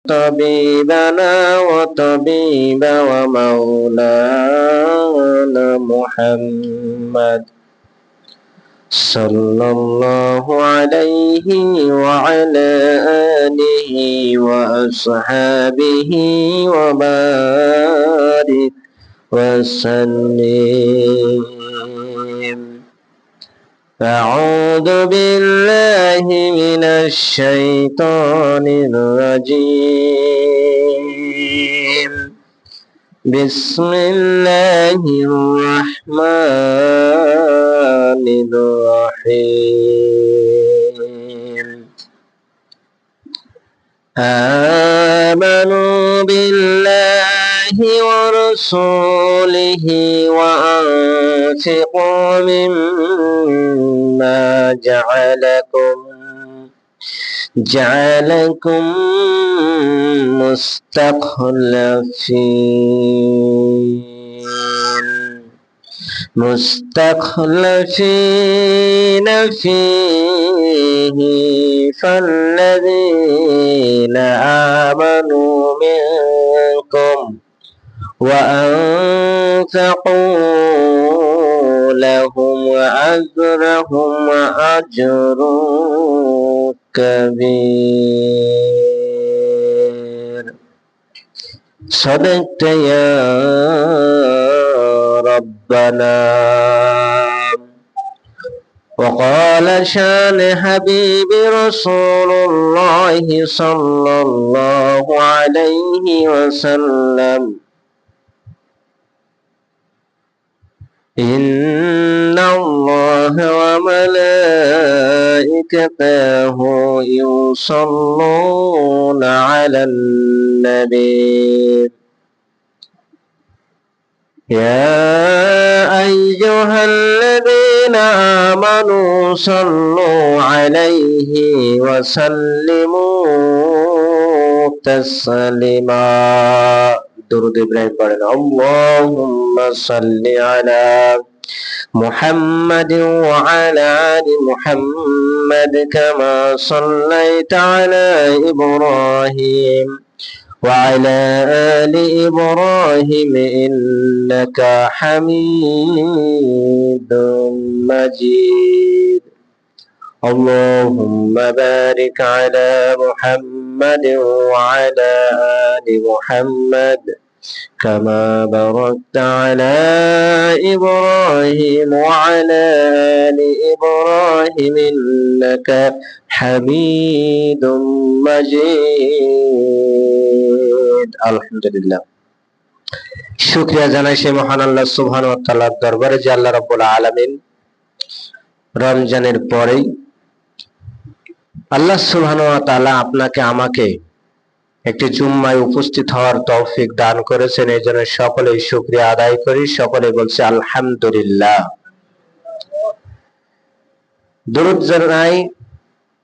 طبيبنا وطبيب ومولانا محمد صلى الله عليه وعلى آله وأصحابه وبارك وسلم. أعوذ بالله من الشيطان الرجيم. بسم الله الرحمن الرحيم. آمنوا بالله ورسوله وأنفقوا مما جعلكم مستخلفين فيه فالذين آمنوا منكم وأنفقوا لهم أجر كبير. صدقت يا ربنا. وقال شان حبيب رسول الله صلى الله عليه وسلم: إن الله وملائكته يصلون على النبي يا أيها الذين آمنوا صلوا عليه وسلموا تسليما. درود إبراهيم পড়েন। اللهم صل على محمد وعلى آل محمد كما صليت على إبراهيم وعلى آل إبراهيم إنك حميد مجيد. اللهم بارك على محمد وعلى آل محمد كما باركت على إبراهيم وعلى آل إبراهيم إنك حميد مجيد. আলহামদুলিল্লাহ, শুকরিয়া জানাই সেই মহান আল্লাহ সুবহানাহু ওয়া তাআলার দরবারে যে আল্লাহ রাব্বুল আলামিন রমজানের পরেই আল্লাহ সুবহানাহু ওয়া তাআলা আপনাকে আমাকে একটি জুম্মায় উপস্থিত হওয়ার তৌফিক দান করেছেন। এই জন্য সকলেই শুকরিয়া আদায় করি, সকলে বলছে আলহামদুলিল্লাহ। দরুদ জানাই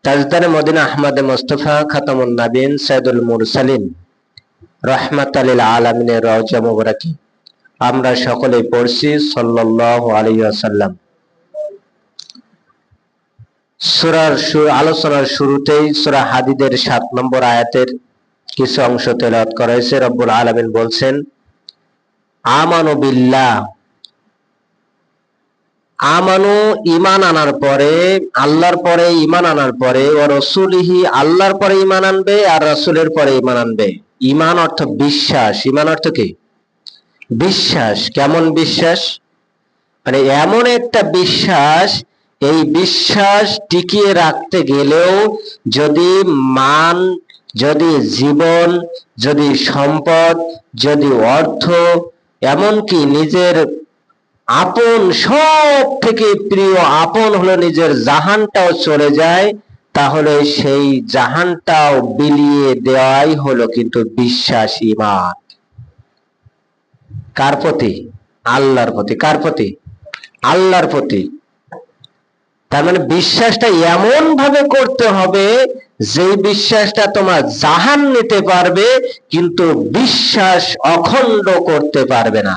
তাজদারে মদিনা আহমদ মুস্তাফা খাতামুন নবীন সাইয়্যিদুল মুরসালিন রাহমাতাল লিল আলামিনের রওজা মুবারাকি আমরা সকলেই পড়ছি সাল্লাল্লাহু আলাইহি ওয়াসাল্লাম। সূরার আলোচনার শুরুতেই সূরা হাদীদের 7 নম্বর আয়াতের কিছু অংশ তেলাওয়াত করা হয়েছে। রব্বুল আলামিন বলছেন, আমানু বিল্লাহ, আমানু ঈমান আনার পরে, আল্লাহর পরে ঈমান আনার পরে, ও রাসূলিহি আল্লাহর পরে ঈমান আনবে আর রাসূলের পরে ঈমান আনবে। ঈমান অর্থ বিশ্বাস। ঈমান অর্থ কি? বিশ্বাস। কেমন বিশ্বাস? মানে এমন একটা বিশ্বাস, এই বিশ্বাস টিকিয়ে রাখতে গেলেও যদি মান, যদি জীবন, যদি সম্পদ, যদি অর্থ, এমনকি নিজের আপন, সব থেকে প্রিয় আপন হলো নিজের জাহানটাও চলে যায়, তাহলে সেই জাহানটাও বিলিয়ে দেওয়াই হলো কিন্তু বিশ্বাস, ঈমান। কার প্রতি? আল্লাহর প্রতি। কার প্রতি? আল্লাহর প্রতি। তার মানে বিশ্বাসটা এমন ভাবে করতে হবে যে বিশ্বাসটা তোমার জাহান নিতে পারবে, কিন্তু বিশ্বাস অখণ্ড করতে পারবে না।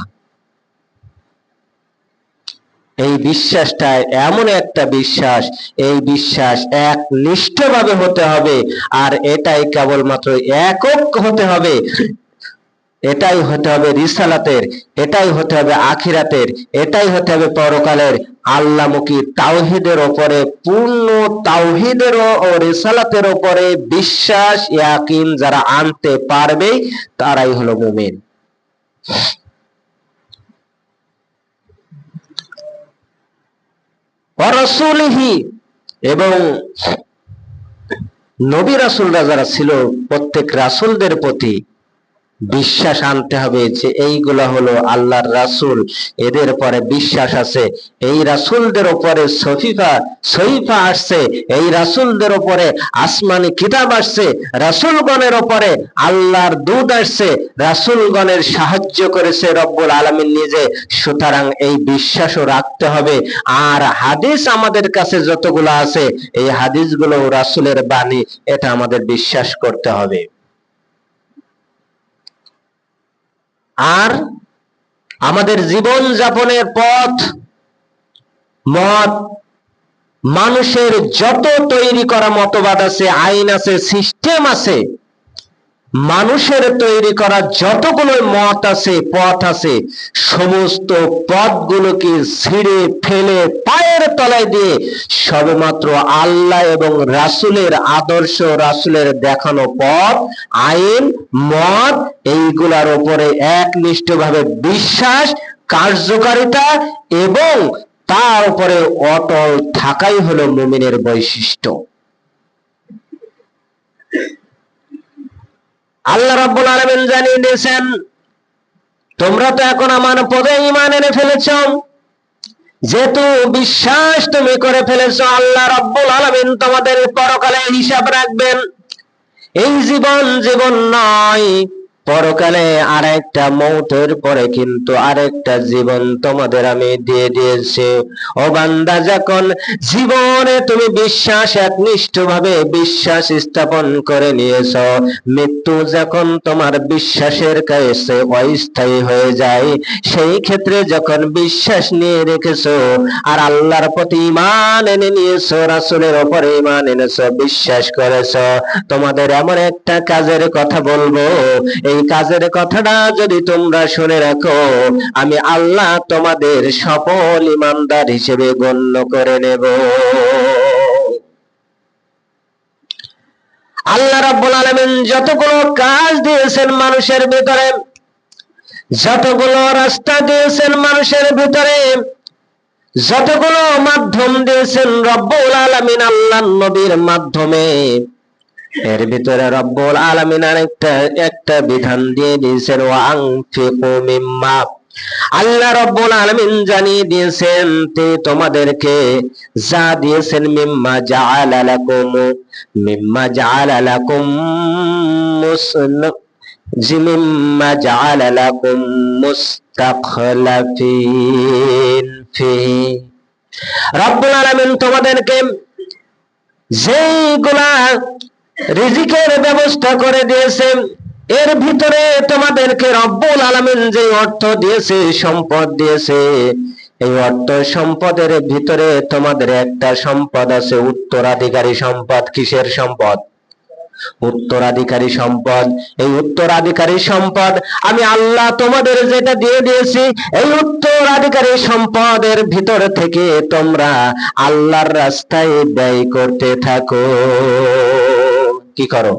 এই বিশ্বাসটা এমন একটা বিশ্বাস, এই বিশ্বাস একনিষ্ঠভাবে হতে হবে, আর এটাই কেবলমাত্র একক হতে হবে। এটাই হতে হবে রিসালাতের, এটাই হতে হবে আখিরাতের, এটাই হতে হবে পরকালের আল্লাহমুখী তাওহীদের উপরে, পূর্ণ তাওহীদের ও রিসালাতের উপরে বিশ্বাস ইয়াকিন যারা আনতে পারবে তারাই হলো মুমিন। ওয়া রাসূলিহি, এবং নবী রাসূলরা যারা ছিল প্রত্যেক রাসূলদের প্রতি বিশ্বাস আনতে হবে যে এইগুলা হলো আল্লাহর রাসূল, এদের পরে বিশ্বাস আছে, এই রাসূলদের উপরে সহিফা আসছে, এই রাসূলদের উপরে আসমানি কিতাব আসছে, রাসূলগণের উপরে আল্লাহর দূত আসছে, রাসূলগণের সাহায্য করেছে রব্বুল আলামিন নিজে। সুতরাং এই বিশ্বাসও রাখতে হবে। আর হাদিস আমাদের কাছে যতগুলো আছে, এই হাদিসগুলো রাসূলের বাণী, এটা আমাদের বিশ্বাস করতে হবে। আর আমাদের জীবন যাপনের পথ মত, মানুষের যত তৈরি করা মতবাদ আছে, আইন আছে, সিস্টেম আছে, মানুষের তৈরি করা যতগুলো মত আছে, পথ আছে, সমস্ত পথগুলোকে ছিঁড়ে ফেলে পায়ের তলায় দিয়ে সবেমাত্র আল্লাহ এবং রাসূলের আদর্শ, রাসূলের দেখানো পথ, আইন, মত, এইগুলার উপরে একনিষ্ঠভাবে বিশ্বাস, কার্যকারিতা এবং তার উপরে অটল থাকাই হলো মুমিনের বৈশিষ্ট্য। আল্লাহ রাব্বুল আলামিন জানিয়ে দিয়েছেন, তোমরা তো এখন আমার পদে ঈমান এনে ফেলেছ, যেহেতু বিশ্বাস তুমি করে ফেলেছ, আল্লাহ রাব্বুল আলামিন তোমাদের পরকালে হিসাব রাখবেন। এই জীবন নয়, পরকালে আরেকটা মৌতের পরে কিন্তু আরেকটা জীবন তোমাদের আমি দিয়ে দিয়েছি। ও বান্দা, যখন জীবনে তুমি বিশ্বাস একনিষ্ঠভাবে বিশ্বাস স্থাপন করে নিয়েছ, মৃত্যু যখন তোমার বিশ্বাসের কাছে অস্থায়ী হয়ে যায়, সেই ক্ষেত্রে যখন বিশ্বাস নিয়ে রেখেছো আর আল্লাহর প্রতি ঈমান এনে নিয়েছো, রাসূলের উপরে ঈমান এনেছো, বিশ্বাস করেছো, তোমাদের এমন একটা কাজের কথা বলবো, এই কাজের কথাটা যদি তোমরা শুনে রাখো, আমি আল্লাহ তোমাদের সফল ঈমানদার হিসেবে গণ্য করে নেব। আল্লাহ রাব্বুল আলামিন যতগুলো কাজ দিয়েছেন মানুষের ভিতরে, যতগুলো রাস্তা দিয়েছেন মানুষের ভিতরে, যতগুলো মাধ্যম দিয়েছেন রব্বুল আলামিন আল্লাহর নবীর মাধ্যমে, এর ভিতরে রব্বুল আলামিন একটা বিধান দিয়ে দিয়েছেন, ওয়া আনফিকু মিম্মা, আল্লাহ রব্বুল আলামিন জানিয়ে দিয়েছেন তোমাদেরকে যা দিয়েছেন, মিম্মা জাআলা লাকুম মুস্তাখলাফিন ফিহি, রব্বুল আলামিন তোমাদেরকে যেইগুলা রিজিকের ব্যবস্থা করে দিয়েছে, এর ভিতরে তোমাদেরকে রব্বুল আলামিন যে অর্থ দিয়েছে, সম্পদ দিয়েছে, এই অর্থ সম্পদের ভিতরে তোমাদের একটা সম্পদ আছে, উত্তরাধিকারী সম্পদ। কিসের সম্পদ? উত্তরাধিকারী সম্পদ। এই উত্তরাধিকারী সম্পদ আমি আল্লাহ তোমাদের যেটা দিয়ে দিয়েছি, এই উত্তরাধিকারী সম্পদের ভিতর থেকে তোমরা আল্লাহর রাস্তায় ব্যয় করতে থাকো। কি করো?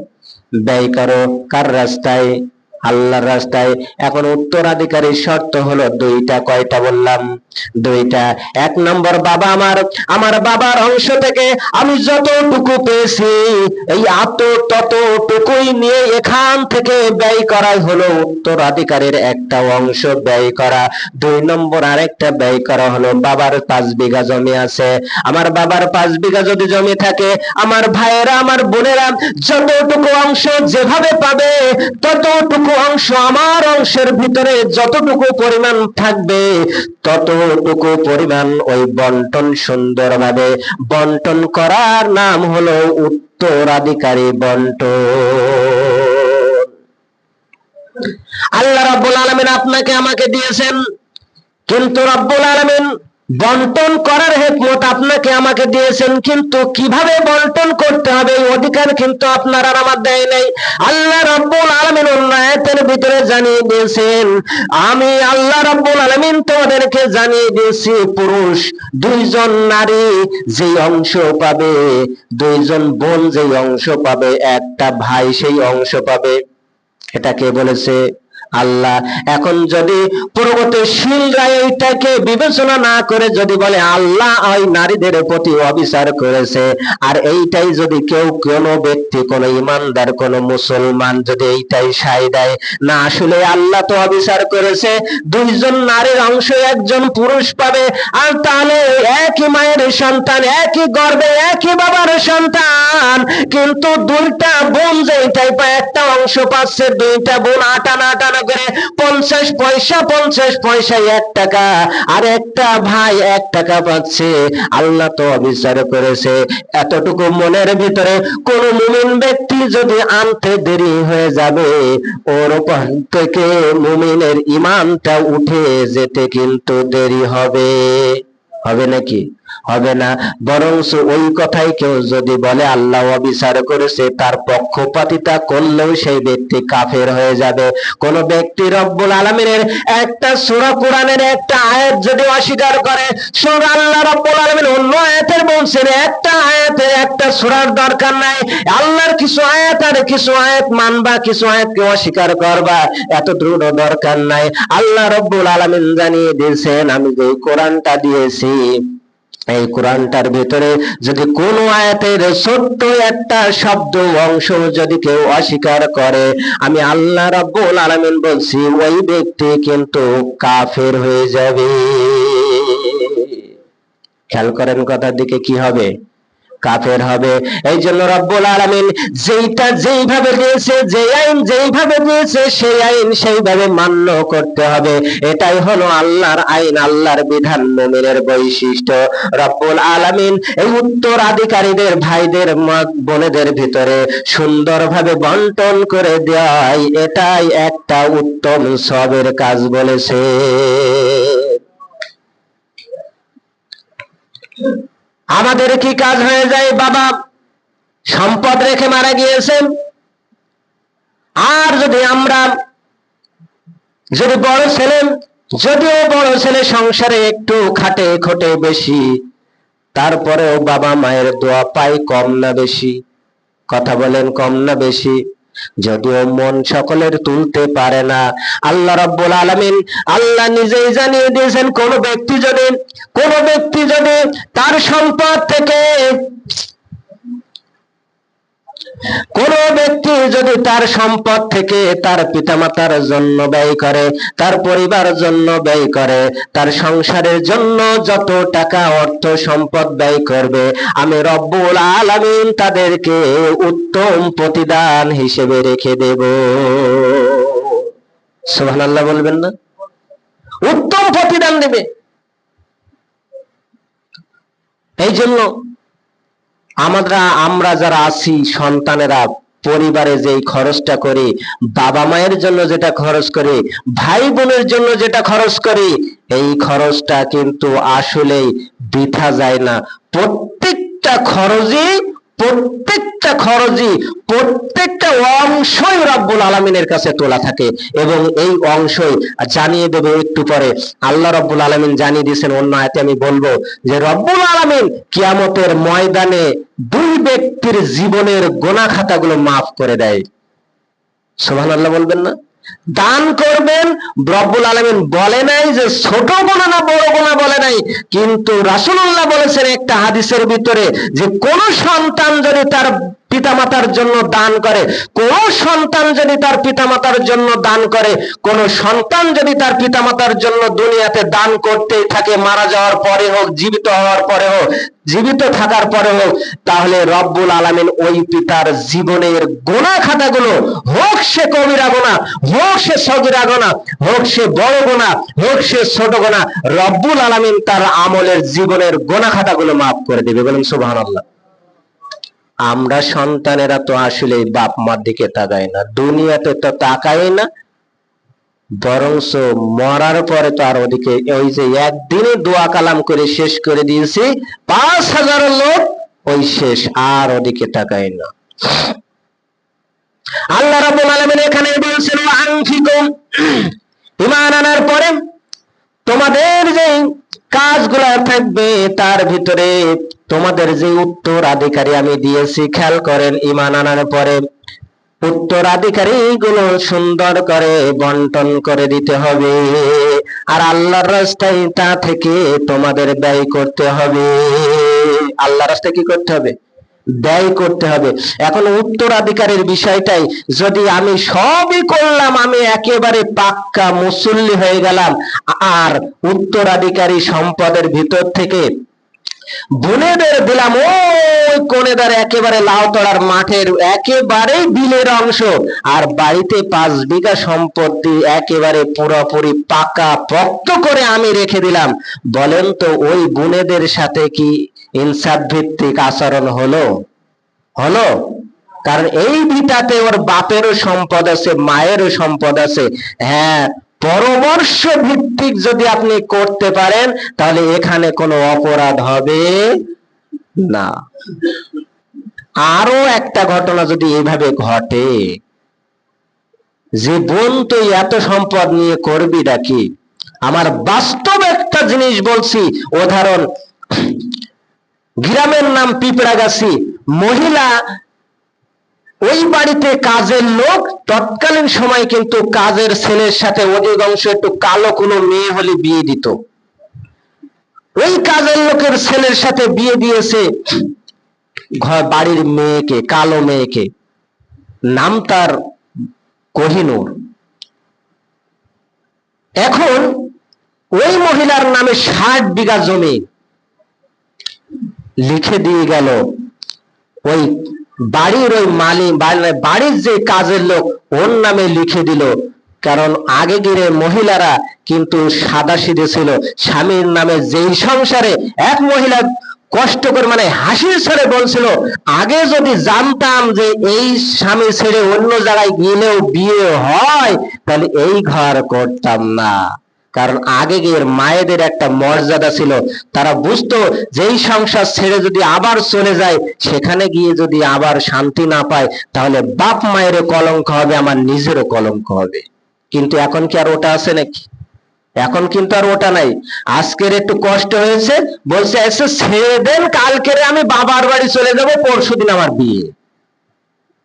ব্যয় করো। কার রাস্তায়? আল্লাহর রাস্তায়। এখন উত্তরাধিকারীর শর্ত হলো দুইটা। কয়টা বললাম? দুইটা। এক নম্বর, বাবা আমার বাবার অংশ থেকে আমি যতটুকু পেয়েছি, এই ততটুকুই নিয়ে এখান থেকে ব্যয় করাই হলো উত্তরাধিকারীর একটা অংশ ব্যয় করা। দুই নম্বর আরেকটা ব্যয় করা হলো, বাবার 5 বিঘা জমি আছে, আমার বাবার 5 বিঘা যদি জমি থাকে, আমার ভাইয়েরা, আমার বোনেরা যতটুকু অংশ যেভাবে পাবে, ততটুকু অংশ আমার অংশের ভিতরে যতটুকু পরিমাণ থাকবে, ততটুকু পরিমাণ ওই বন্টন সুন্দরভাবে বন্টন করার নাম হলো উত্তরাধিকারী বন্টন। আল্লাহ রাব্বুল আলামিন আপনাকে আমাকে দিয়েছেন, কিন্তু রাব্বুল আলামিন বন্টন করার হিকমত আপনাকে আমাকে দিয়েছেন, কিন্তু কিভাবে বন্টন করতে হবে এই অধিকার কিন্তু আপনার আর আমার দেয় নাই। আল্লাহ রাব্বুল আলামিন অন্য আয়াতের ভিতরে জানিয়ে দিয়েছেন, আমি আল্লাহ রাব্বুল আলামিন তোমাদেরকে জানিয়ে দিয়েছি, পুরুষ দুইজন, নারী যেই অংশ পাবে, দুইজন বোন যেই অংশ পাবে, একটা ভাই সেই অংশ পাবে। এটা কে বলেছে? আল্লাহ। এখন যদি প্রগতিশীলরা এইটাকে বিবেচনা না করে যদি বলে আল্লাহ ওই নারীদের প্রতি অবিচার করেছে, আর এইটাই যদি কেউ, কোনো ব্যক্তি, কোনো ইমানদার, কোনো মুসলমান যদি এইটাই সায় দেয় না আসলে আল্লাহ তো অবিচার করেছে, দুইজন নারীর অংশ একজন পুরুষ পাবে, আর তাহলে একই মায়ের সন্তান, একই গর্ভে একই বাবার সন্তান, কিন্তু দুইটা বোন যেইটাই পায় একটা অংশ পাচ্ছে, দুইটা বোন আটানা আটানা করে 50 পয়সা 50 পয়সায় 1 টাকা, আর একটা ভাই 1 টাকা পাচ্ছে। আল্লাহ তো অবিচার করেছে। এতটুকু মনের ভিতরে কোন মুমিন ব্যক্তি যদি আনতে দেরি হয়ে যাবে, ওর উপর থেকে মুমিনের ঈমানটা উঠে যেতে কিন্তু দেরি হবে। হবে নাকি? হবে না। বরং ওই কথাই কেউ যদি বলে আল্লাহ অবিচার করেছে, তার পক্ষপাতিতা করলেও সেই ব্যক্তি কাফের হয়ে যাবে। কোন ব্যক্তি রব্বুল আলামিনের একটা সূরা, কোরআনের একটা আয়াত যদি অস্বীকার করে, সূরা আল্লাহ রব্বুল আলামিন অন্য আয়াতের বলছেন, একটা আয়াতে একটা সূরার দরকার নাই, আল্লাহর কিছু আয়াত আর কিছু আয়াত মানবা, কিছু আয়াতকে অস্বীকার করবা, এত দৃঢ় দরকার নাই। আল্লাহ রব্বুল আলামিন জানিয়ে দিয়েছেন, আমি যে কোরআনটা দিয়েছি, এই কোরআনটার ভিতরে যদি কোন আয়াতের ছোট্ট একটা শব্দ অংশ যদি কেউ অস্বীকার করে, আমি আল্লাহ রাব্বুল আলামিন বলছি ওই ব্যক্তি কিন্তু কাফের হয়ে যাবে। খেয়াল করেন কথার দিকে, কি হবে? কাফের হবে। এই জন্য রব্বুল আলামিন যেইটা যেইভাবে দিয়েছে, যে আইন যেইভাবে দিয়েছে, সেই আইন সেইভাবে মান্য করতে হবে। এটাই হলো আল্লাহর আইন, আল্লাহর বিধান, মুমিনের বৈশিষ্ট্য। রব্বুল আলামিন এই উত্তরাধিকারীদের, ভাইদের, বোনেদের ভিতরে সুন্দরভাবে বন্টন করে দেয়, এটাই একটা উত্তম সবের কাজ বলেছে। আমাদের কি কাজ হয়ে যায়? বাবা সম্পদ রেখে মারা গিয়েছেন, আর যদি আমরা, যদি বড় ছেলে, যদিও বড় ছেলে সংসারে একটু খাটে খোটে বেশি, তারপরেও বাবা মায়ের দোয়া পাই কম না বেশি? কথা বলেন, কম না বেশি? যদিও মন সকলের তুলতে পারে না, আল্লাহ রাব্বুল আলামিন, আল্লাহ নিজেই জানিয়ে দিয়েছেন, কোন ব্যক্তি যদি তার সম্পদ থেকে, কোন ব্যক্তি যদি তার সম্পদ থেকে তার পিতামাতার জন্য ব্যয় করে, তার পরিবারের জন্য ব্যয় করে, তার সংসারের জন্য যত টাকা অর্থ সম্পদ ব্যয় করবে, আমি রব্বুল আলামিন তাদেরকে উত্তম প্রতিদান হিসেবে রেখে দেব। সুবহানাল্লাহ বলবেন না? উত্তম প্রতিদান দেবে। এই জন্য আমরা যারা আছি, সন্তানেরা, পরিবারে যেই খরচটা করি, বাবা মায়ের জন্য যেটা খরচ করি, ভাই বোনের জন্য যেটা খরচ করি, এই খরচটা কিন্তু আসলেই বৃথা যায় না। প্রত্যেকটা প্রত্যেকটা অংশই রব্বুল আলামিনের কাছে তোলা থাকে, এবং এই অংশই জানিয়ে দেবে একটু পরে। আল্লাহ রব্বুল আলামিন জানিয়ে দিয়েছেন অন্য আয়াতে, আমি বলবো যে রব্বুল আলামিন কিয়ামতের ময়দানে দুই ব্যক্তির জীবনের গোনা খাতাগুলো মাফ করে দেয়। সুবহানাল্লাহ বলবেন না? দান করবেন, রব্বুল আলামিন বলে নাই যে ছোট গোনা না বড় গোনা, বলে নাই, কিন্তু রাসূলুল্লাহ বলেছেন একটা হাদিসের ভিতরে যে কোন সন্তান যদি তার পিতামাতার জন্য দান করে, কোন সন্তান যদি তার পিতামাতার জন্য দান করে, কোন সন্তান যদি তার পিতামাতার জন্য দুনিয়াতে দান করতেই থাকে, মারা যাওয়ার পরে হোক, জীবিত হওয়ার পরে হোক, জীবিত থাকার পরে হোক, তাহলে রব্বুল আলামিন ওই পিতার জীবনের গোনা খাতাগুলো, হোক সে কবিরা গোনা, হোক সে সগীরা গোনা, হোক সে বড় গোনা, হোক সে ছোট গোনা, রব্বুল আলামিন তার আমলের জীবনের গোনা খাতাগুলো মাফ করে দেবে। বলেন সুবহানাল্লাহ। আমরা সন্তানেরা তো আসলে বাপ মার দিকে তাকাই না, দুনিয়াতে তো তাকাই না, বরংস মরার পরে তো আর ওদিকে ওই যে একদিনে দোয়া কালাম করে শেষ করে দিয়েছি, 5,000 লোক ওই শেষ, আর ওদিকে তাকায় না। আল্লাহ রাব্বুল আলামিন এখানে বলছেন আনফিকুম, ঈমান আনার পরে তোমাদের যে কাজগুলো থাকবে তার ভিতরে তোমাদের যে উত্তরাধিকারী আমি দিয়েছি, খেয়াল করেন, ঈমান আনার পরে উত্তরাধিকারী গুলো সুন্দর করে বন্টন করে দিতে হবে, আর আল্লাহর রাস্তায় তা থেকে তোমাদের ব্যয় করতে হবে। আল্লাহর রাস্তায় কি করতে হবে? ব্যয় করতে হবে। এখন উত্তরাধিকারের বিষয়টাই, যদি আমি সবই করলাম, আমি একেবারে পাক্কা মুসল্লি হয়ে গেলাম, আর উত্তরাধিকারী সম্পদের ভিতর থেকে বোনেদের দিলাম ওই কোনেদার একেবারে লাউতড়ার মাঠের একেবারেই বিলের অংশ, আর বাড়িতে 5 বিঘা সম্পত্তি একেবারে পুরোপুরি পাকা পক্ত করে আমি রেখে দিলাম, বলেন তো ওই বোনেদের সাথে কি ইনসাফ ভিত্তিক আচরণ হলো? হলো? কারণ এই ভিটাতে ওর বাপেরও সম্পদ আছে, মায়েরও সম্পদ আছে। হ্যাঁ, পরামর্শ ভিত্তিক যদি আপনি করতে পারেন তাহলে এখানে কোনো অপরাধ হবে না। আরো একটা ঘটনা যদি এইভাবে ঘটে, যে বোন তুই এত সম্পদ নিয়ে করবি নাকি, আমার বাস্তব একটা জিনিস বলছি, উদাহরণ, গ্রামের নাম পিঁপড়াগাছি, মহিলা ওই বাড়িতে কাজের লোক, তৎকালীন সময় কিন্তু কাজের ছেলের সাথে অধিকাংশ একটু কালো কোনো মেয়ে হলে বিয়ে দিত। ওই কাজের লোকের ছেলের সাথে বিয়ে দিয়েছে বাড়ির মেয়েকে, কালো মেয়েকে, নাম তার কোহিনূর। এখন ওই মহিলার নামে 60 বিঘা জমি লিখে দিয়ে গেল ওই বাড়ির ওই মালিক, বাড়ির যে কাজের লোক ওর নামে লিখে দিল। কারণ আগে গিয়ে মহিলারা কিন্তু সাদাসিধে ছিল, স্বামীর নামে যেই সংসারে এক মহিলা কষ্ট করে মানে হাসির ছেড়ে বলছিল, আগে যদি জানতাম যে এই স্বামী ছেড়ে অন্য জায়গায় গেলেও বিয়ে হয় তাহলে এই ঘর করতাম না। কারণ আগে গিয়ে মায়েদের একটা মর্যাদা ছিল, তারা বুঝতো যেই সংসার ছেড়ে যদি আবার চলে যায়, সেখানে গিয়ে যদি আবার শান্তি না পায় তাহলে বাপ মায়ের কলঙ্ক হবে, আমার নিজেরও কলঙ্ক হবে। কিন্তু এখন কি আর ওটা আছে নাকি? এখন কিন্তু আর ওটা নাই। আজকের একটু কষ্ট হয়েছে, বলছে এসে ছেড়ে দেন, কালকে আমি বাবার বাড়ি চলে যাব, পরশুদিন আমার বিয়ে।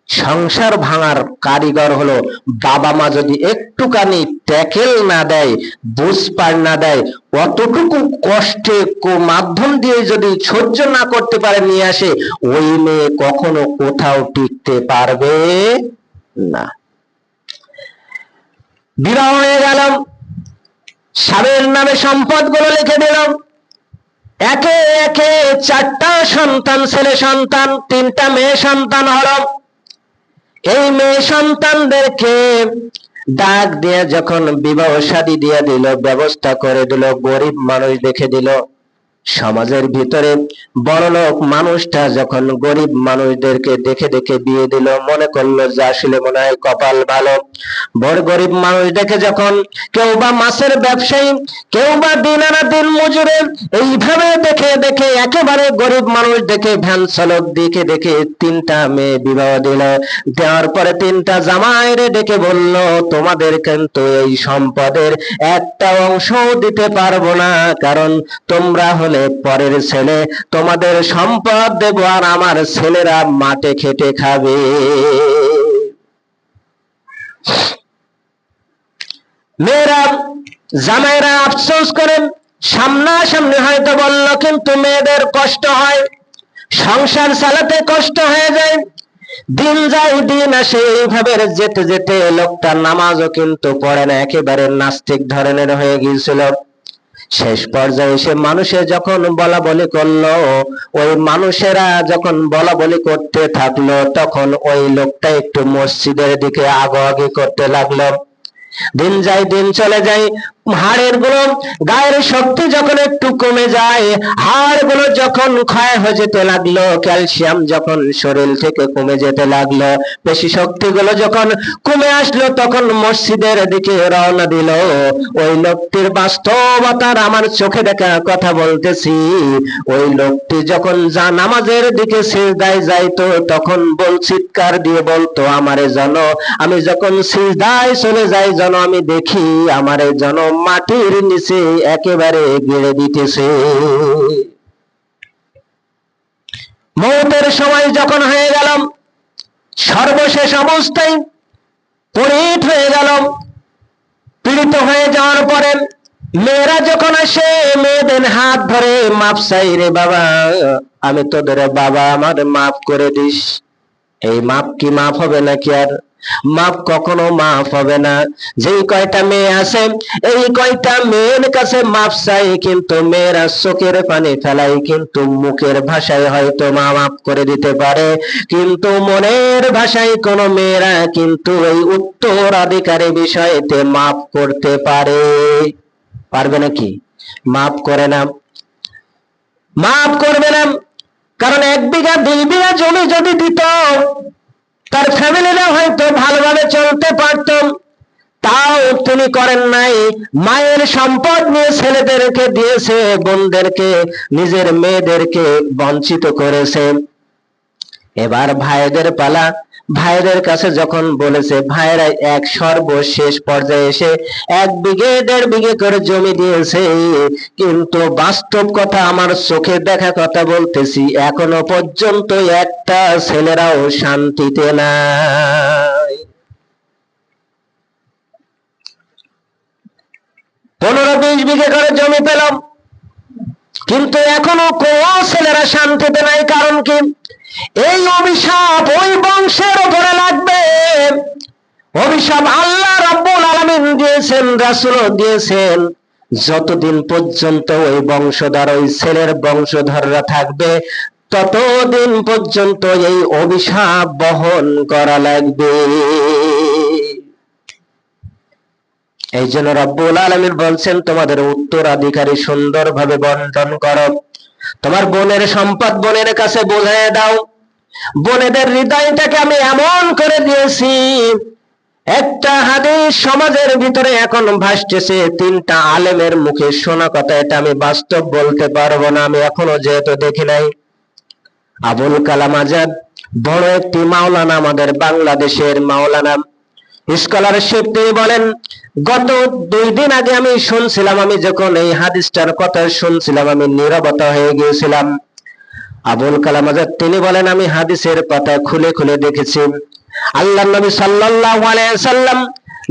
সংসার ভাঙার কারিগর হলো বাবা মা যদি একটুখানি ট্যাকেল না দেয়, বুঝপার না দেয়, অতটুকু কষ্টে মাধ্যম দিয়ে যদি সহ্য না করতে পারে নিয়ে আসে, ওই মেয়ে কখনো কোথাও টিকতে পারবে না। বিবাহ হয়ে গেল, স্বামীর নামে সম্পদ গুলো লিখে দিলাম, একে একে 4টা সন্তান, ছেলে সন্তান, 3টা মেয়ে সন্তান হলো। এই মেয়ে সন্তানদেরকে ডাক দিয়ে যখন বিবাহ শাদী দিয়ে দিল, ব্যবস্থা করে দিল, গরিব মানুষ দেখে দিল। সমাজের ভিতরে বড়লোক মানুষটা যখন গরিব মানুষদেরকে দেখে দেখে বিয়ে দিল, মনে করলো যে আসলে মনে হয় কপাল ভালো। বড় গরিব মানুষ দেখে যখন, কেউ বা মাছের ব্যবসায়ী, কেউ বা দিন আনা দিন মজুরে, এইভাবে দেখে দেখে একেবারে গরিব মানুষ দেখে ভ্যান চালক দেখে দেখে 3টা মেয়ে বিবাহ দিল। দেওয়ার পরে 3টা জামাইরে ডেকে বলল, তোমাদের কিন্তু এই সম্পদের একটা অংশ দিতে পারবো না, কারণ তোমরা হলে পরের ছেলে, তোমাদের সম্পদ দেব আর আমার ছেলেরা মাঠে খেটে খাবে। মেয়েরা, জামাইরা আফসোস করেন, সামনাসামনি হয়তো বলল, কিন্তু মেয়েদের কষ্ট হয়, সংসার চালাতে কষ্ট হয়ে যায়। দিন যায় দিন আসে, এইভাবে যেতে যেতে লোকটা নামাজও কিন্তু পড়ে না, একেবারে নাস্তিক ধরনের হয়ে গিয়েছিল। শেষ পর্যায়ে এসে মানুষে যখন বলা বলি করলো, ওই মানুষেরা যখন বলা বলি করতে থাকলো, তখন ওই লোকটা একটু মসজিদের দিকে আগাআগি করতে লাগলো। দিন যায় দিন চলে যায়, হাড়ের গুলো, গায়ের শক্তি যখন একটু কমে যায়, হাড় গুলো যখন ক্ষয় হয়ে যেতে লাগলো, ক্যালসিয়াম যখন শরীর থেকে কমে যেতে লাগলো, পেশি শক্তি গুলো যখন কমে আসলো, তখন মসজিদের দিকে রওনা দিল। ওই লোকটির বাস্তবতার আমার চোখে দেখা কথা বলতেছি, ওই লোকটি যখন যা নামাজের দিকে সিজদায় যাইতো, তখন চিৎকার দিয়ে বলতো, আমারে যেন, আমি যখন সিজদায় চলে যাই যেন আমি দেখি আমারে যেন মাটির নিচে একেবারে গেড়ে দিতেছে। মৌতের সময় যখন হয়ে গেল, সর্বশেষ অবস্থায় পীড়িত হয়ে গেল, পীড়িত হয়ে যাওয়ার পরে মেয়েরা যখন আসে, মেয়েদের হাত ধরে মাপ চাই, রে বাবা, আমি তোদের বাবা, আমার মাফ করে দিস। এই মাপ কি মাফ হবে নাকি? আর মাপ কখনো মাফ হবে না। যেই কয়টা মেয়ে আছে, এই কয়টা মেয়ের কাছে মাপ চাই, কিন্তু মেয়েরা চোখের পানি ফেলাই, কিন্তু মুখের ভাষায় হয়তো মা মাফ করে দিতে পারে, কিন্তু মনের ভাষায় কোন মেয়েরা কিন্তু এই উত্তরাধিকারী বিষয়তে মাফ করতে পারবে নাকি? মাফ করে না, মাফ করবে না। কারণ 1 বিঘা 2 বিঘা জমি যদি দিত, তার ফ্যামিলিরা হয়তো ভালোভাবে চলতে পারত, তাও তিনি করেন নাই। মায়ের সম্পদ নিয়ে ছেলেদেরকে দিয়েছে, বোনদেরকে, নিজের মেয়েদেরকে বঞ্চিত করেছে। এবার ভাইদের পালা। ভাইদের কাছে যখন বলেছে, ভাইরা এক সর্বশেষ পর্যায়ে এসে 1 বিঘে 1.5 বিঘে করে জমি দিয়েছে, কিন্তু বাস্তব কথা, আমার চোখে দেখা কথা বলতেছি, এখনো পর্যন্ত একটা ছেলেরাও শান্তিতে নাই। 15-20 বিঘে করে জমি পেলাম, কিন্তু এখনো কোন ছেলেরা শান্তিতে নাই। কারণ কি? এই অভিশাপ ওই বংশের উপরে লাগবে। অভিশাপ আল্লাহ রাব্বুল আলামিন দিয়েছেন, রাসূল দিয়েছেন, যতদিন পর্যন্ত ওই বংশধর, ওই ছেলের বংশধররা থাকবে, ততদিন পর্যন্ত এই অভিশাপ বহন করা লাগবে। এই জন্য রব্বুল আলামিন বলছেন, তোমাদের উত্তরাধিকারী সুন্দরভাবে বন্টন করো। তোমার বোনের সম্পদ বোনের কাছে বুঝিয়ে দাও। বোনেদের হৃদয়টাকে আমি এমন করে দিয়েছি, একটা হাদিস সমাজের ভিতরে এখন ভাসতেছে, 3টা আলেমের মুখে শোনা কথা, এটা আমি বাস্তব বলতে পারবো না, আমি এখনো যেহেতু দেখি নাই। আবুল কালাম আজাদ বড় একটি মাওলানা, আমাদের বাংলাদেশের মাওলানা, স্কলারশিপ তিনি বলেন, গত 2 দিন আগে আমি শুনছিলাম, আমি যখন এই হাদিসটার কথা শুনছিলাম, আমি নীরবতা হয়ে গিয়েছিলাম। আবুল কালাম আজাদ তিনি বলেন, আমি হাদিসের পাতা খুলে খুলে দেখেছি, আল্লাহর নবী সাল্লাল্লাহু আলাইহি সাল্লাম,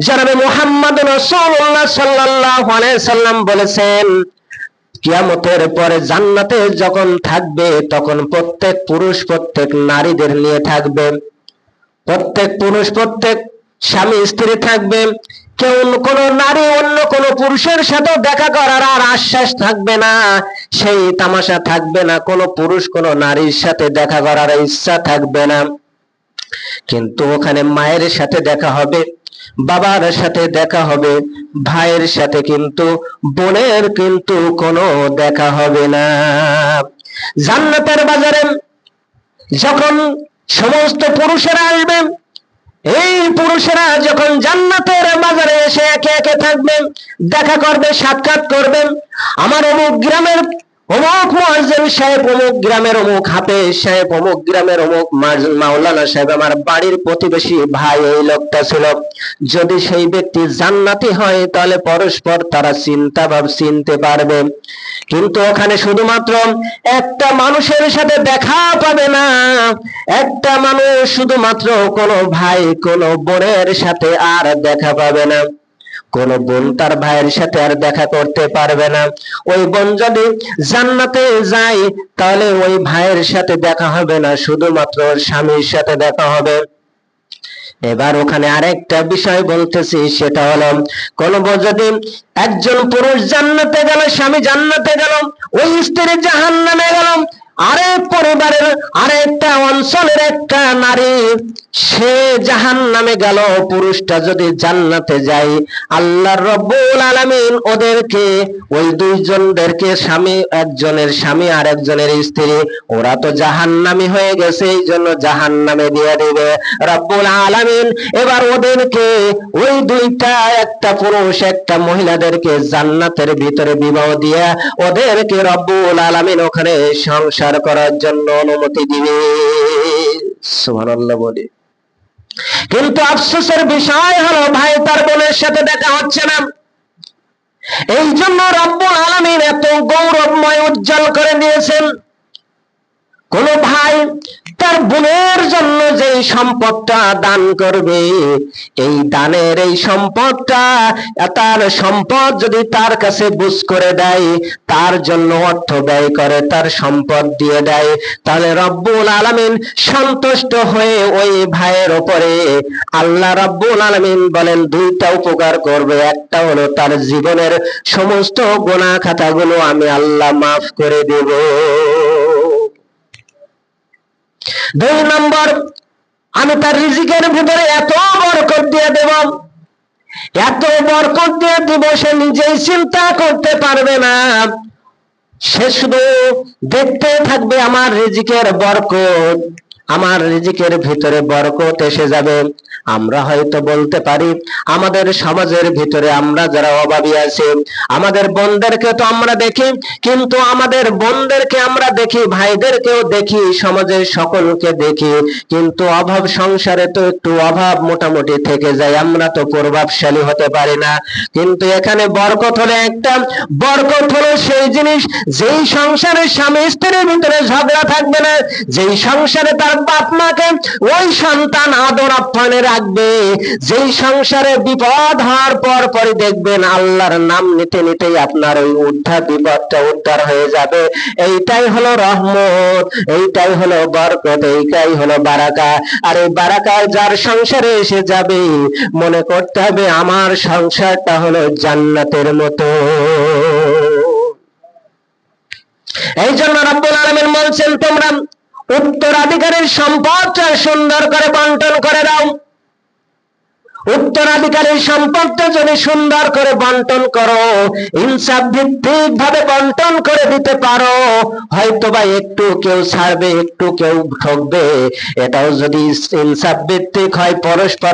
জনাবে মুহাম্মদ রাসূলুল্লাহ সাল্লাল্লাহু আলাইহি সাল্লাম বলেছেন, কিয়ামতের পরে জান্নাতে যখন থাকবে, তখন প্রত্যেক পুরুষ প্রত্যেক নারীদের নিয়ে থাকবে। প্রত্যেক পুরুষ প্রত্যেক স্বামী স্ত্রী থাকবে। কেউ কোন নারী অন্য কোন পুরুষের সাথে দেখা করার আর আশ্বাস থাকবে না, সেই তামাশা থাকবে না, কোন পুরুষ কোন নারীর সাথে দেখা করার ইচ্ছা থাকবে না। কিন্তু ওখানে মায়ের সাথে দেখা হবে, বাবার সাথে দেখা হবে, ভাইয়ের সাথে, কিন্তু বোনের কিন্তু কোনো দেখা হবে না। জান্নাতের বাজারে যখন সমস্ত পুরুষেরা আসবে, এই পুরুষেরা যখন জান্নাতের বাজারে এসে একে একে থাকবেন, দেখা করবে, সাক্ষাৎ করবেন, আমার অমুক গ্রামের অমুক মুয়াজ্জিন সাহেব, অমুক গ্রামের অমুক হাফেজ সাহেব, অমুক গ্রামের অমুক মাওলানা সাহেব, আমার বাড়ির প্রতিবেশী ভাই এই লোকটা ছিল। যদি সেই ব্যক্তি জান্নাতি হয়, তাহলে পরস্পর তারা চিনতে পারবে। কিন্তু ওখানে শুধুমাত্র একটা মানুষের সাথে দেখা পাবে না, একটা মানুষ শুধুমাত্র কোনো ভাই কোনো বোনের সাথে আর দেখা পাবে না, কোন বোন তার ভাইয়ের সাথে আর দেখা করতে পারবে না। ওই বোন যদি জান্নাতে যায়, তাহলে ওই ভাইয়ের সাথে দেখা হবে না, শুধুমাত্র স্বামীর সাথে দেখা হবে। এবার ওখানে আরেকটা বিষয় বলতেছি, সেটা হলো, কোন যদি একজন পুরুষ জান্নাতে গেল, স্বামী জান্নাতে গেল, ওই স্ত্রী জাহান্নামে গেল, আরেক পরিবারের আরেকটা অঞ্চলের একটা নারী সে জাহান্নামে গেল, পুরুষটা যদি জান্নাতে যায়, আল্লাহ রাব্বুল আলামিন ওদেরকে ওই দুইজনদেরকে স্বামী, একজনের স্বামী আর একজনের স্ত্রী, ওরা তো জাহান্নামী হয়ে গেছে, এই জন্য জাহান্নামে দিয়ে দিবে রাব্বুল আলামিন। এবার ওদেরকে ওই দুইটা, একটা পুরুষ একটা মহিলাদেরকে জান্নাতের ভিতরে বিবাহ দিয়ে ওদেরকে রাব্বুল আলামিন ওখানে সংসার করার জন্য অনুমতি দিবে। সুবহানাল্লাহ বলে। কিন্তু আফসোসের বিষয় হলো ভাই তার বোনের সাথে দেখা হচ্ছে না। এই জন্য রব্বুল আলামিন এত গৌরবময় উজ্জ্বল করে দিয়েছেন, কোন ভাই তার বোনের জন্য যে সম্পদটা দান করবে, এই দানের এই সম্পদটা, তার সম্পদ যদি তার কাছে বুঝ করে দেয়, তার জন্য অর্থ ব্যয় করে, তার সম্পদ দিয়ে দেয়, তাহলে রব্বুল আলামিন সন্তুষ্ট হয়ে ওই ভাইয়ের উপরে আল্লাহ রব্বুল আলামিন বলেন দুইটা উপকার করবে। একটা হলো তার জীবনের সমস্ত গুনাহ খাতাগুলো আমি আল্লাহ মাফ করে দেব। দুই নম্বর, আমি তার রিজিকের ভিতরে এত বরকত দিয়ে দেব, এত বরকত দিয়ে দিব, সে নিজেই চিন্তা করতে পারবে না, সে শুধু দেখতে থাকবে আমার রিজিকের বরকত, আমার রিজিকের ভিতরে বরকত এসে যাবে। আমরা হয়তো বলতে পারি আমাদের সমাজের ভিতরে আমরা যারা অভাবী আছি, আমাদের বোনদেরকে তো আমরা দেখি, কিন্তু আমাদের বোনদেরকে আমরা দেখি, ভাইদেরকেও দেখি, সমাজের সকলকে দেখি, কিন্তু অভাব সংসারে তো একটু অভাব মোটামুটি থেকে যায়, আমরা তো প্রভাবশালী হতে পারি না। কিন্তু এখানে বরকত হলো একটা, বরকত হলো সেই জিনিস যেই সংসারে স্বামী স্ত্রীর ভিতরে ঝগড়া থাকবে না, যেই সংসারে তার বাপ মাকে ওই সন্তান আদর আপ্যায়নে রাখবে, যেই সংসারে বিপদ হওয়ার পর পরই দেখবেন আল্লাহর নাম নিতে নিতেই আপনার ওই বিপদটা উদ্ধার হয়ে যাবে। এইটাই হলো রহমত, এইটাই হলো বরকত, এইটাই হলো বারাকা। আর এই বারাকা যার সংসারে এসে যাবে, মনে করতে হবে আমার সংসারটা হলো জান্নাতের মতো। এই জন্য রাব্বুল আলামিন বলছেন তোমরা উত্তরাধিকারীর সম্পদটা সুন্দর করে বন্টন করে দাও। উত্তরাধিকারীর সম্পদটা যদি সুন্দর করে বন্টন করো, ইনসাফ ভিত্তিক ভাবে বন্টন করে দিতে পারো, হয়তো বা একটু কেউ ছাড়বে, একটু কেউ ঠকবে, এটাও যদি ইনসাফ ভিত্তিক হয়, পরস্পর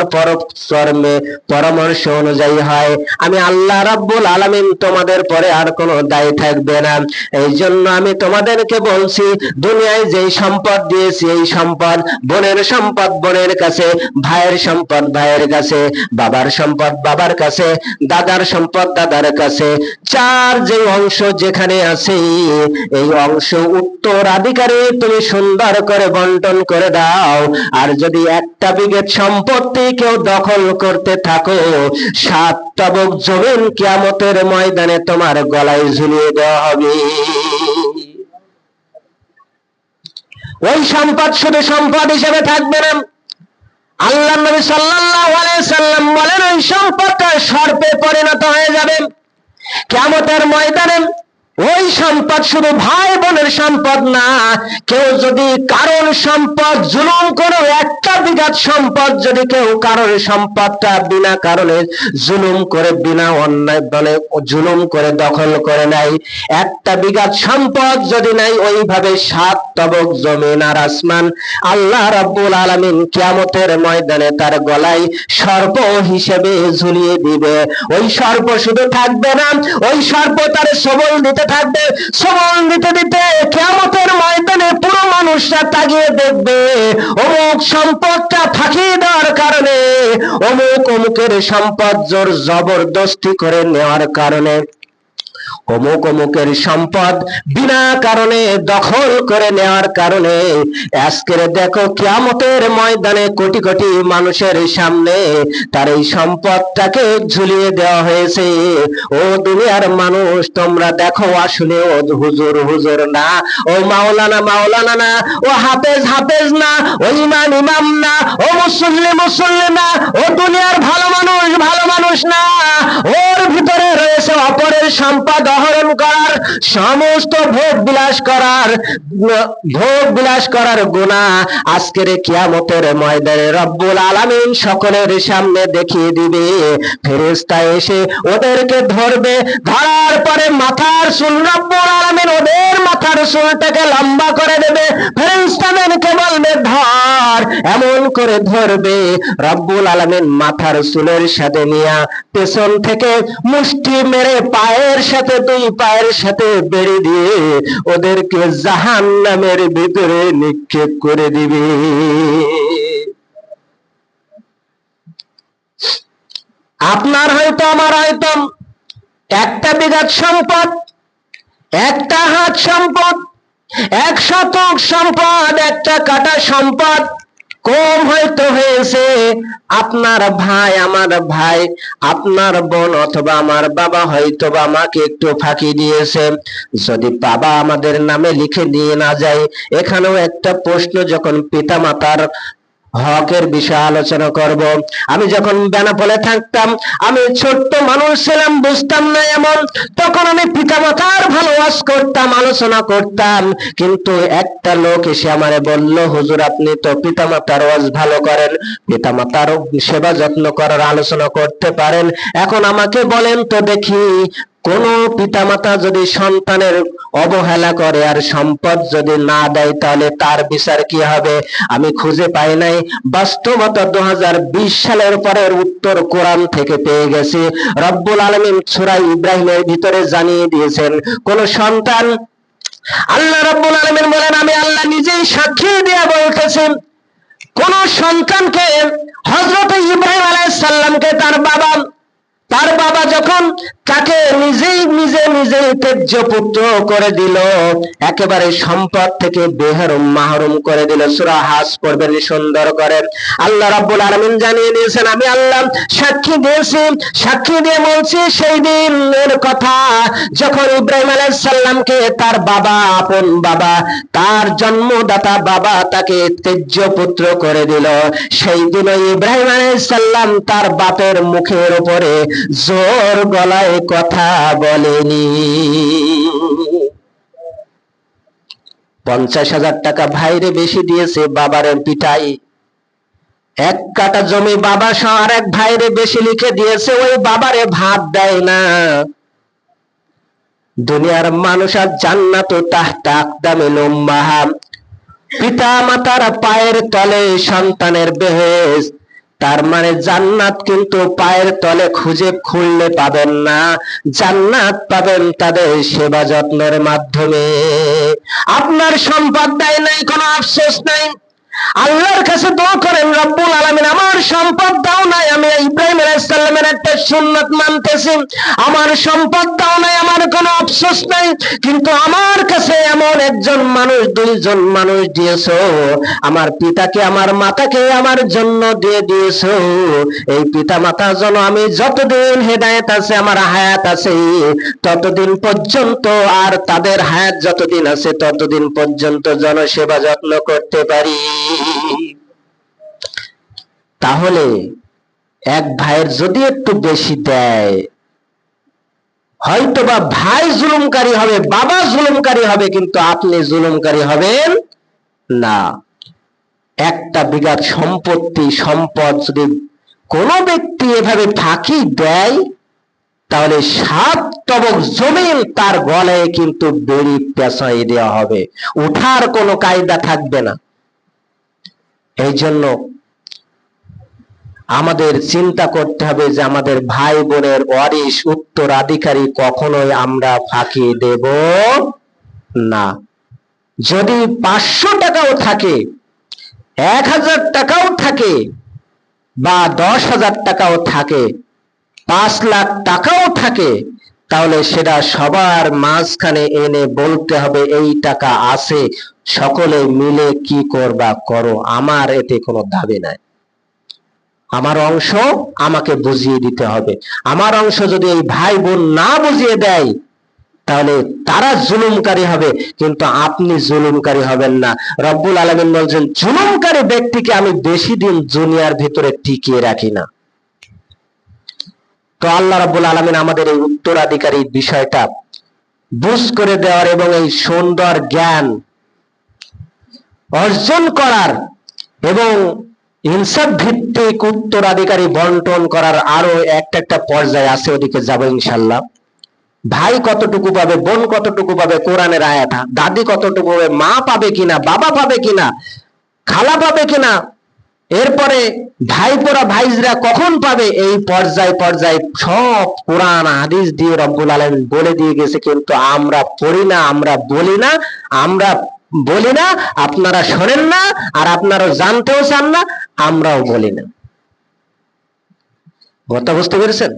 পরামর্শ অনুযায়ী হয়, আমি আল্লাহ রাব্বুল আলামিন তোমাদের পরে আর কোনো দায় থাকবে না। এই জন্য আমি তোমাদেরকে বলছি, দুনিয়ায় যেই সম্পদ দিয়েছি, এই সম্পদ, বোনের সম্পদ বোনের কাছে, ভাইয়ের সম্পদ ভাইয়ের কাছে, বাবার সম্পদ বাবার কাছে, দাদার সম্পদ দাদার কাছে, চার যে অংশ যেখানে আছে, এই অংশ উত্তরাধিকারী তুমি সুন্দর করে বন্টন করে দাও। আর যদি একটা বিঘত সম্পত্তি কেউ দখল করতে থাকো, 7 তবক জমিন কিয়ামতের ময়দানে তোমার গলায় ঝুলিয়ে দেওয়া হবে। ওই সম্পদ শুধু সম্পদ হিসেবে থাকবে না, আল্লাহ নবী সাল্লাল্লাহু আলাইহি সাল্লাম বলেন ওই সম্পদটা সর্পে পরিণত হয়ে যাবে কিয়ামতের ময়দানে। ওই সম্পদ শুধু ভাই বোনের সম্পদ না, কেউ যদি কারোর সম্পদ জুলুম করে, একটা বিঘাত সম্পদ যদি কেউ কারোর সম্পদটা বিনা কারণে জুলুম করে, বিনা অন্যায় বলে জুলুম করে দখল করে নাই, একটা বিঘাত সম্পদ যদি নাই, ওইভাবে 7 তবক জমিন আর আসমান আল্লাহ রাব্বুল আলামিন কিয়ামতের ময়দানে তার গলায় সর্প হিসেবে ঝুলিয়ে দিবে। ওই সর্প শুধু থাকবে না, ওই সর্প তার সবল দিতে থাকবে, সবল দিতে দিতে কিয়ামতের ময়দানে পুরো মানুষরা তাকিয়ে দেখবে, অমুক সম্পদটা ফাঁকি দেওয়ার কারণে, অমুকের সম্পদ জোর জবরদস্তি করে নেওয়ার কারণে, অমুকের সম্পদ বিনা কারণে দখল করে নেওয়ার কারণে আজকের দেখো কিয়ামতের ময়দানে কোটি কোটি মানুষের সামনে তার এই সম্পদটাকে ঝুলিয়ে দেওয়া হয়েছে। ও দুনিয়ার মানুষ, তোমরা দেখো আসলে ও হুজুর হুজুর না, ও মাওলানা মাওলানা না, ও হাফেজ হাফেজ না, ও ইমাম ইমাম না, ও মুসল্লি মুসল্লি না, ও দুনিয়ার ভালো মানুষ ভালো মানুষ না, ওর ভিতরে রয়েছে অপরের সম্পদ আহরণ করার, সমস্ত ভোগ বিলাস করার গুনাহ আজকের কিয়ামতের ময়দানে রব্বুল আলামিন সকলের সামনে দেখিয়ে দিবে। ফেরেশতা এসে ওদেরকে ধরবে, ধরার পরে মাথার চুল রব্বুল আলামিন ওদের মাথার চুলটাকে লম্বা করে দেবে। ফেরেশতাদেরকে বলবে ধর, এমন করে ধরবে রব্বুল আলামিন মাথার চুলের সাথে নিয়া পেছন থেকে মুষ্টি মেরে দুই পায়ের সাথে বেড়ে দিয়ে ওদেরকে জাহান্নামের ভিতরে নিক্ষেপ করে দিবে। আপনার হয়তো আমার হয়তো একটা বিঘা সম্পদ, একটা হাত সম্পদ, 1 শতক সম্পদ, একটা কাটা সম্পদ কম হয়তো হয়েছে। আপনার ভাই, আমার ভাই, আপনার বোন অথবা আমার বাবা হয়তো বা আমাকে একটু ফাঁকি দিয়েছে। যদি বাবা আমাদের নামে লিখে দিয়ে না যায়, এখানেও একটা প্রশ্ন, যখন পিতা মাতার হকের বিষয়ে আলোচনা করব। আমি যখন বেনাপোলে থাকতাম, আমি ছোট্ট মানুষ ছিলাম, বুঝতাম না এমন, তখন আমি পিতামাতার ভালো ওয়াজ করতাম, আলোচনা করতাম। কিন্তু একটা লোক এসে আমারে বলল, হুজুর আপনি তো পিতামাতার ওয়াজ ভালো করেন, পিতামাতার সেবা যত্ন করার আলোচনা করতে পারেন, এখন আমাকে বলেন তো দেখি, কোন পিতামাতা যদি সন্তানের অবহেলা করে আর সম্পদ যদি না দেয়, তাহলে তার বিচার কি হবে? আমি খুঁজে পাই নাই। বাস্তবতা 2020 সালের পরের উত্তর কোরআন থেকে পেয়ে গেছি। রব্বুল আলামিন সূরা ইব্রাহিমের ভিতরে জানিয়ে দিয়েছেন, কোন সন্তান, আল্লাহ রব্বুল আলামিন বলেন, আমি আল্লাহ নিজেই সাক্ষী দিয়ে বলতেছি, কোন সন্তানকে, হযরত ইব্রাহিম আলাইহিস সালামকে তার বাবা যখন তাকে নিজেই ত্যায্য পুত্র করে দিল, একেবারে সম্পদ থেকে মাহরুম করে দিল। সূরা হাজ পড়বেন সুন্দর করে। আল্লাহ রাব্বুল আলামিন জানিয়ে দিয়েছেন, আমি আল্লাহ সাক্ষী দিয়ে বলছি, সেই দিনের কথা যখন ইব্রাহিম আলাইহিস সালামকে তার বাবা, আপন বাবা, তার জন্মদাতা বাবা তাকে ত্যায্য পুত্র করে দিল, সেই দিন ইব্রাহিম আলাইহিস সালাম তার বাপের মুখের উপরে জোর গলায় কথা বলেনি। 50,000 টাকা ভাইরে বেশি দিয়েছে বাবারের পিটাই। 1 কাটা জমি বাবা সহ আর এক ভাইরে বেশি লিখে দিয়েছে, ওই বাবারে ভাত দেয় না। দুনিয়ার মানুষ আর জান্নাত তাহতা আকদামিল উম্মাহাত, পিতা মাতার পায়ের তলে সন্তানের বেহেশত। তার মানে জান্নাত কিন্তু পায়ের তলে খুঁজলে পাবেন না, জান্নাত পাবেন তাদের সেবা যত্নের মাধ্যমে। আপনার সম্পদ দেয় নাই, কোনো আফসোস নাই, আল্লাহর কাছে দোয়া করেন, রব্বুল আলামিন আমার সম্পদ দাও নাই, আমি ইব্রাহিম আলাইহিস সালামের একটা সুন্নাত মানতেছি, আমার সম্পদ দাও নাই, আমার কোনো আফসোস নাই, কিন্তু আমার কাছে এমন একজন মানুষ, 2 জন মানুষ দিয়েছো, আমার পিতাকে, আমার মাতাকে আমার জন্য দিয়ে দিয়েছো। এই পিতা মাতার জন্য আমি যতদিন হেদায়েত আছে, আমার হায়াত আছে, ততদিন পর্যন্ত, আর তাদের হায়াত যতদিন আছে ততদিন পর্যন্ত জনসেবা যত্ন করতে পারি। তাহলে এক ভাইয়ের যদি একটু বেশি দেয়, হয়তোবা ভাই জুলুমকারী হবে, বাবা জুলুমকারী হবে, কিন্তু আপনি জুলুমকারী হবেন না। 1 বিঘা সম্পদ যদি কোনো ব্যক্তি এভাবে ফাঁকি দেয়, তাহলে 7 টবক জমিন তার গলায় কিন্তু বেড়ি পেঁচাই দেওয়া হবে, উঠার কোনো কায়দা থাকবে না। এই জন্য আমাদের চিন্তা করতে হবে যে আমাদের ভাই বোনের ওয়ারিশ, উত্তরাধিকারী কখনোই আমরা ফাঁকি দেব না। যদি 500 টাকাও থাকে, 1000 টাকাও থাকে, বা 10,000 টাকাও থাকে, 5 লাখ টাকাও থাকে, তাহলে সেটা সবার মাঝখানে এনে বলতে হবে, এই টাকা আছে, সকলে মিলে কি করবা করো, আমার এতে কোনো দাবি নাই, আমার অংশ আমাকে বুঝিয়ে দিতে হবে। আমার অংশ যদি এই ভাই বোন না বুঝিয়ে দেয়, তাহলে তারা জুলুমকারী হবে, কিন্তু আপনি জুলুমকারী হবেন না। রব্বুল আলামিন বলছেন, জুলুমকারী ব্যক্তিকে আমি বেশি দিন দুনিয়ার ভিতরে টিকিয়ে রাখি না। তো আল্লাহ রাব্বুল আলামিন আমাদের এই উত্তরাধিকারী বিষয়টা বুঝ করে দেওয়ার এবং এই সুন্দর জ্ঞান অর্জন করার এবং ইনসাফ ভিত্তিক উত্তরাধিকারী বন্টন করার আরো একটা পর্যায়ে আছে, ওদিকে যাবো ইনশাল্লাহ। ভাই কতটুকু পাবে, বোন কতটুকু পাবে, কোরআনের আয়াত, দাদি কতটুকু পাবে, মা পাবে কিনা, বাবা পাবে কিনা, খালা পাবে কিনা, এরপরে ভাইপোরা ভাইজরা কখন পাবে, এই পর্যায় পর্যায়ে সব কোরআন হাদিস দিয়ে রব্বুল আলামিন বলে দিয়ে গেছে। কিন্তু আমরা পড়ি না, আমরা বলি না, আমরা বলি না, আপনারা শোনেন না, আর আপনারাও জানতেও চান না, আমরাও বলি না। কথা বুঝতে পেরেছেন?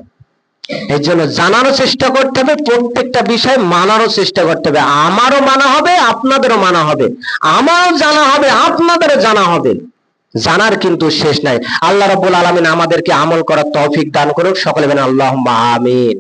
এই জন্য জানারও চেষ্টা করতে হবে, প্রত্যেকটা বিষয় মানারও চেষ্টা করতে হবে। আমারও মানা হবে, আপনাদেরও মানা হবে, আমারও জানা হবে, আপনাদেরও জানা হবে। জানার কিন্তু শেষ নাই। আল্লাহ রাব্বুল আলামিন আমাদেরকে আমল করার তৌফিক দান করুক। সকলে বলেন আল্লাহুম্মা আমিন।